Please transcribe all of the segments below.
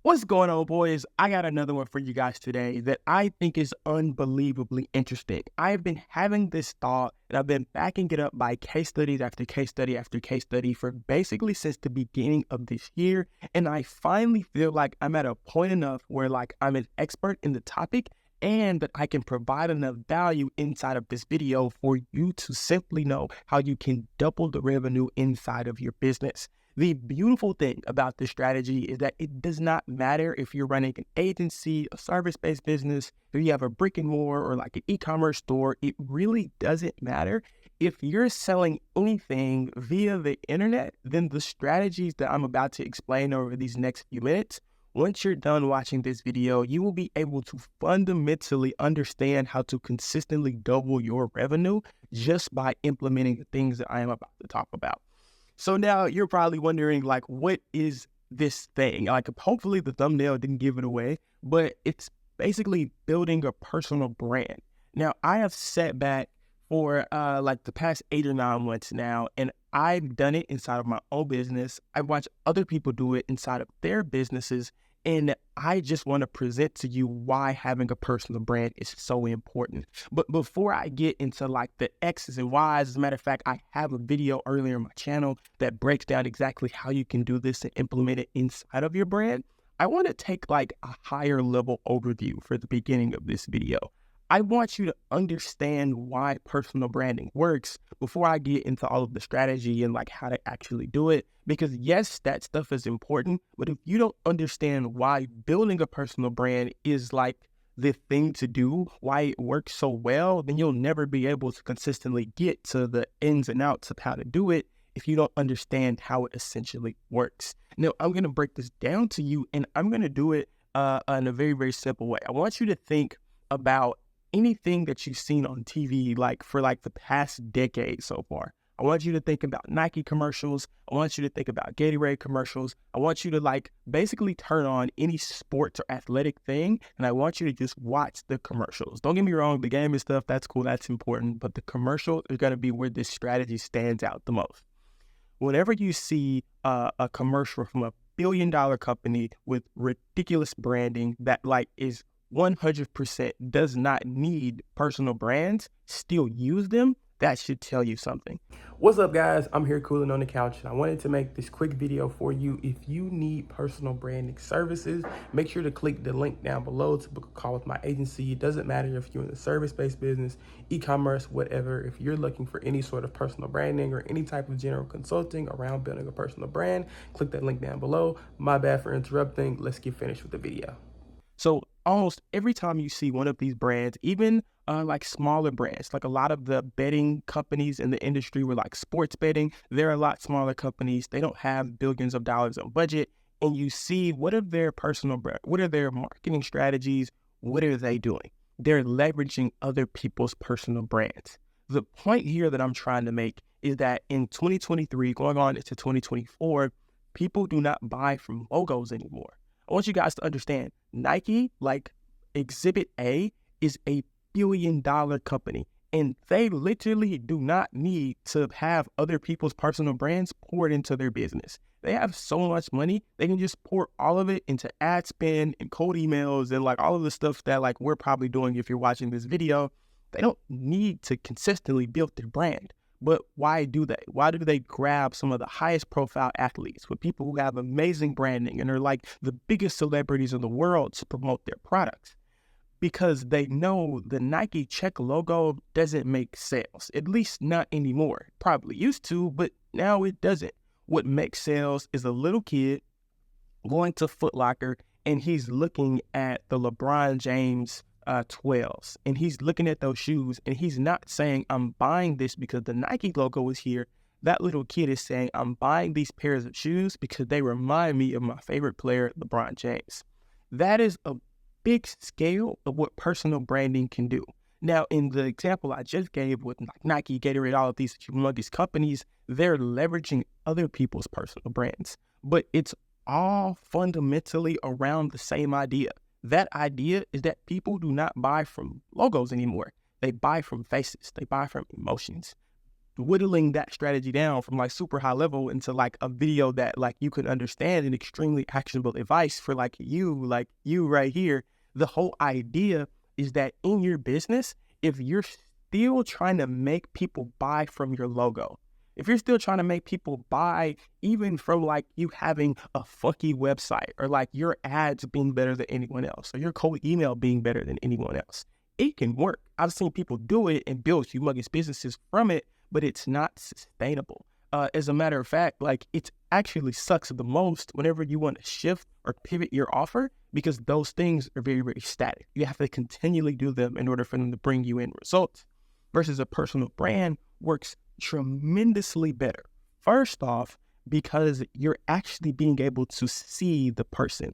What's going on, boys? I got another one for you guys today that I think is unbelievably interesting. I've been having this thought and I've been backing it up by case studies after case study after case study for basically since the beginning of this year. And I finally feel like I'm at a point enough where I'm an expert in the topic and that I can provide enough value inside of this video for you to simply know how you can double the revenue inside of your business. The beautiful thing about this strategy is that it does not matter if you're running an agency, a service-based business, if you have a brick and mortar or like an e-commerce store. It really doesn't matter. If you're selling anything via the internet, then the strategies that I'm about to explain over these next few minutes, once you're done watching this video, you will be able to fundamentally understand how to consistently double your revenue just by implementing the things that I am about to talk about. So now you're probably wondering, what is this thing? Hopefully the thumbnail didn't give it away, but it's basically building a personal brand. Now, I have sat back for the past 8 or 9 months now, and I've done it inside of my own business. I've watched other people do it inside of their businesses, and I just want to present to you why having a personal brand is so important. But before I get into the X's and Y's, as a matter of fact, I have a video earlier on my channel that breaks down exactly how you can do this and implement it inside of your brand. I want to take a higher level overview for the beginning of this video. I want you to understand why personal branding works before I get into all of the strategy and how to actually do it. Because yes, that stuff is important, but if you don't understand why building a personal brand is the thing to do, why it works so well, then you'll never be able to consistently get to the ins and outs of how to do it if you don't understand how it essentially works. Now, I'm going to break this down to you, and I'm going to do it in a very, very simple way. I want you to think about anything that you've seen on TV for the past decade so far. I want you to think about Nike commercials. I want you to think about Gatorade commercials. I want you to basically turn on any sports or athletic thing, and I want you to just watch the commercials. Don't get me wrong, the game and stuff, that's cool, that's important, but the commercial is going to be where this strategy stands out the most. Whenever you see a commercial from a billion-dollar company with ridiculous branding that is 100% does not need personal brands, still use them, that should tell you something. What's up, guys? I'm here cooling on the couch, and I wanted to make this quick video for you. If you need personal branding services, make sure to click the link down below to book a call with my agency. It doesn't matter if you're in the service-based business, e-commerce, whatever. If you're looking for any sort of personal branding or any type of general consulting around building a personal brand, click that link down below. My bad for interrupting. Let's get finished with the video. So almost every time you see one of these brands, even smaller brands, a lot of the betting companies in the industry were sports betting, they're a lot smaller companies. They don't have billions of dollars on budget. And you see, what are their marketing strategies? What are they doing? They're leveraging other people's personal brands. The point here that I'm trying to make is that in 2023, going on into 2024, people do not buy from logos anymore. I want you guys to understand, Nike, Exhibit A, is a billion-dollar company, and they literally do not need to have other people's personal brands poured into their business. They have so much money, they can just pour all of it into ad spend and cold emails and all of the stuff that we're probably doing if you're watching this video. They don't need to consistently build their brand. But why do they? Why do they grab some of the highest profile athletes with people who have amazing branding and are the biggest celebrities in the world to promote their products? Because they know the Nike check logo doesn't make sales, at least not anymore. Probably used to, but now it doesn't. What makes sales is a little kid going to Foot Locker and he's looking at the LeBron James 12s, and he's looking at those shoes, and he's not saying, I'm buying this because the Nike logo is here. That little kid is saying, I'm buying these pairs of shoes because they remind me of my favorite player, LeBron James. That is a big scale of what personal branding can do. Now, in the example I just gave with Nike, Gatorade, all of these humongous companies, they're leveraging other people's personal brands, but it's all fundamentally around the same idea. That idea is that people do not buy from logos anymore. They buy from faces. They buy from emotions. whittling that strategy down from like super high level into like a video that like you could understand and extremely actionable advice for like you right here. The whole idea is that in your business, if you're still trying to make people buy from your logo, if you're still trying to make people buy even from like you having a funky website or like your ads being better than anyone else or your cold email being better than anyone else, it can work. I've seen people do it and build humongous businesses from it, but it's not sustainable. As a matter of fact, like it actually sucks the most whenever you want to shift or pivot your offer because those things are very, very static. You have to continually do them in order for them to bring you in results. Versus a personal brand works tremendously better. First off, because you're actually being able to see the person,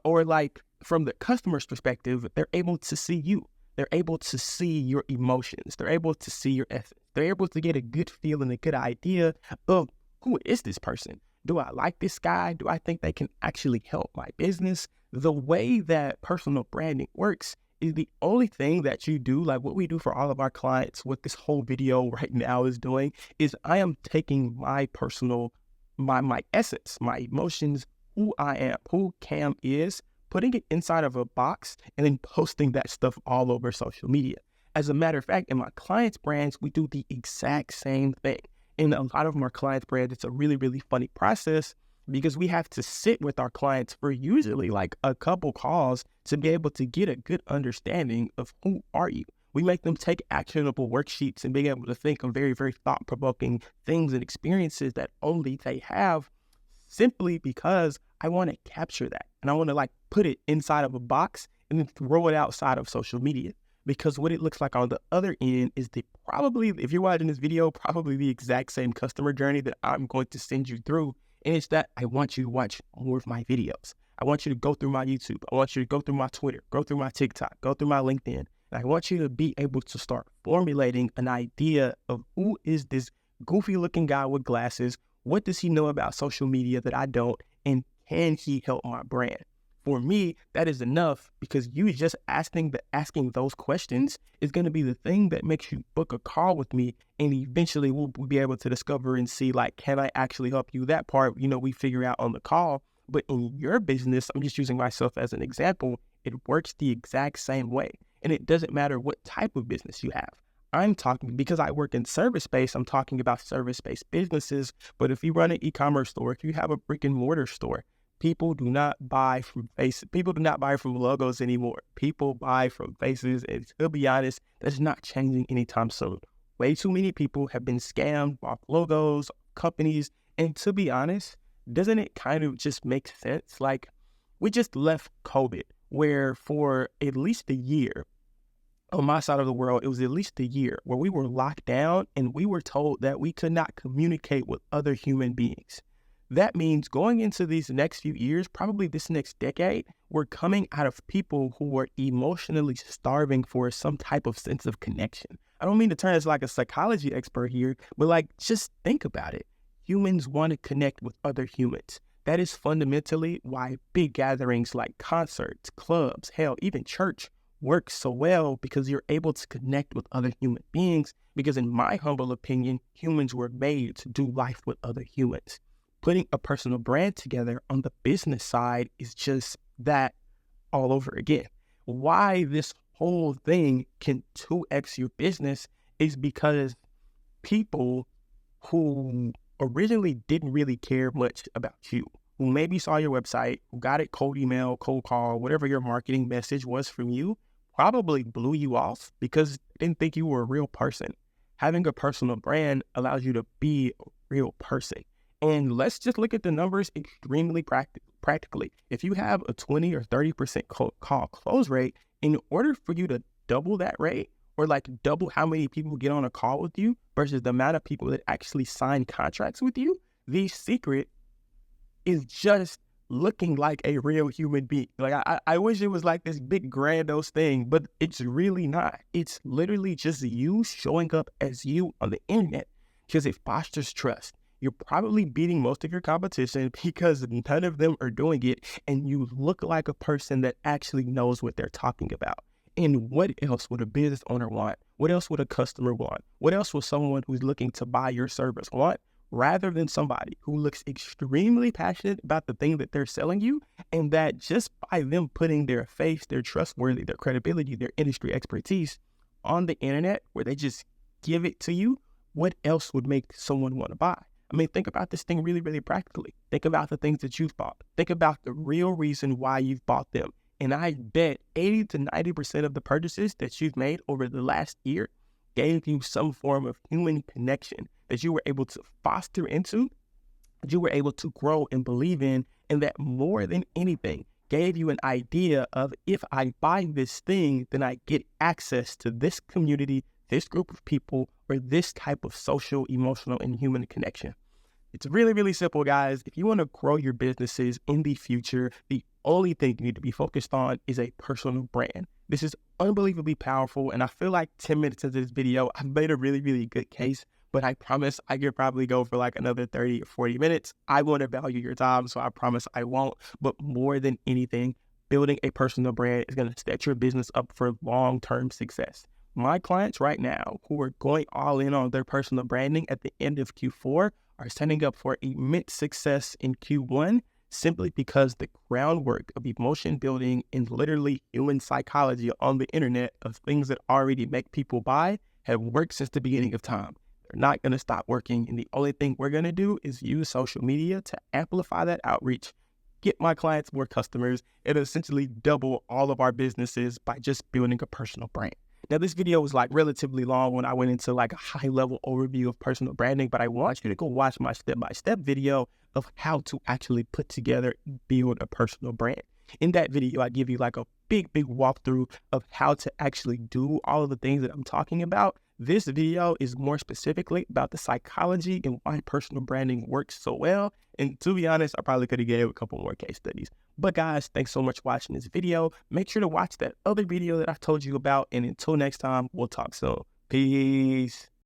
or like from the customer's perspective, they're able to see you. They're able to see your emotions. They're able to see your essence. They're able to get a good feel and a good idea of who is this person? Do I like this guy? Do I think they can actually help my business? The way that personal branding works is the only thing that you do, like what we do for all of our clients, what this whole video right now is doing, is I am taking my personal, my essence, my emotions, who I am, who Cam is, putting it inside of a box and then posting that stuff all over social media. As a matter of fact, in my clients' brands, we do the exact same thing. In a lot of our clients' brands, it's a really, really funny process because we have to sit with our clients for usually like a couple calls to be able to get a good understanding of who are you. We make them take actionable worksheets and being able to think of very, very thought-provoking things and experiences that only they have, simply because I want to capture that. And I want to like put it inside of a box and then throw it outside of social media. Because what it looks like on the other end is probably, if you're watching this video, probably the exact same customer journey that I'm going to send you through. And it's that I want you to watch more of my videos. I want you to go through my YouTube. I want you to go through my Twitter, go through my TikTok, go through my LinkedIn. And I want you to be able to start formulating an idea of who is this goofy looking guy with glasses? What does he know about social media that I don't? And can he help my brand? For me, that is enough because you just asking those questions is going to be the thing that makes you book a call with me. And eventually we'll be able to discover and see, like, can I actually help you? That part, we figure out on the call. But in your business, I'm just using myself as an example, it works the exact same way. And it doesn't matter what type of business you have. I'm talking, because I work in service-based, I'm talking about service-based businesses. But if you run an e-commerce store, if you have a brick and mortar store, people do not buy from faces. People do not buy from logos anymore. People buy from faces. And to be honest, that's not changing anytime soon. Way too many people have been scammed off logos, companies. And to be honest, doesn't it kind of just make sense? Like, we just left COVID, where for at least a year, on my side of the world, it was at least a year where we were locked down and we were told that we could not communicate with other human beings. That means going into these next few years, probably this next decade, we're coming out of people who are emotionally starving for some type of sense of connection. I don't mean to turn as like a psychology expert here, but like, just think about it. Humans want to connect with other humans. That is fundamentally why big gatherings like concerts, clubs, hell, even church works so well, because you're able to connect with other human beings. Because in my humble opinion, humans were made to do life with other humans. Putting a personal brand together on the business side is just that all over again. Why this whole thing can 2x your business is because people who originally didn't really care much about you, who maybe saw your website, who got it cold email, cold call, whatever your marketing message was from you, probably blew you off because they didn't think you were a real person. Having a personal brand allows you to be a real person. And let's just look at the numbers extremely practically. If you have a 20 or 30% call close rate, in order for you to double that rate, or like double how many people get on a call with you versus the amount of people that actually sign contracts with you, the secret is just looking like a real human being. Like, I wish it was like this big grandiose thing, but it's really not. It's literally just you showing up as you on the internet, because it fosters trust. You're probably beating most of your competition because none of them are doing it, and you look like a person that actually knows what they're talking about. And what else would a business owner want What else would a customer want? What else would someone who's looking to buy your service want? Rather than somebody who looks extremely passionate about the thing that they're selling you, and that just by them putting their face, their trustworthy, their credibility, their industry expertise on the internet, where they just give it to you, what else would make someone want to buy? I mean, think about this thing really, really practically. Think about the things that you've bought. Think about the real reason why you've bought them. And I bet 80 to 90% of the purchases that you've made over the last year gave you some form of human connection that you were able to foster into, that you were able to grow and believe in, and that more than anything gave you an idea of, if I buy this thing, then I get access to this community, this group of people, or this type of social, emotional, and human connection. It's really, really simple, guys. If you want to grow your businesses in the future, the only thing you need to be focused on is a personal brand. This is unbelievably powerful, and I feel like 10 minutes into this video, I've made a really, really good case, but I promise I could probably go for like another 30 or 40 minutes. I want to value your time, so I promise I won't. But more than anything, building a personal brand is going to set your business up for long-term success. My clients right now who are going all in on their personal branding at the end of Q4 are setting up for immense success in Q1, simply because the groundwork of emotion building and literally human psychology on the internet of things that already make people buy have worked since the beginning of time. They're not going to stop working. And the only thing we're going to do is use social media to amplify that outreach, get my clients more customers, and essentially double all of our businesses by just building a personal brand. Now, this video was like relatively long when I went into like a high level overview of personal branding, but I want you to go watch my step-by-step video of how to actually put together and build a personal brand. In that video, I give you like a big walkthrough of how to actually do all of the things that I'm talking about. This video is more specifically about the psychology and why personal branding works so well. And to be honest, I probably could have gave a couple more case studies. But guys, thanks so much for watching this video. Make sure to watch that other video that I told you about. And until next time, we'll talk soon. Peace.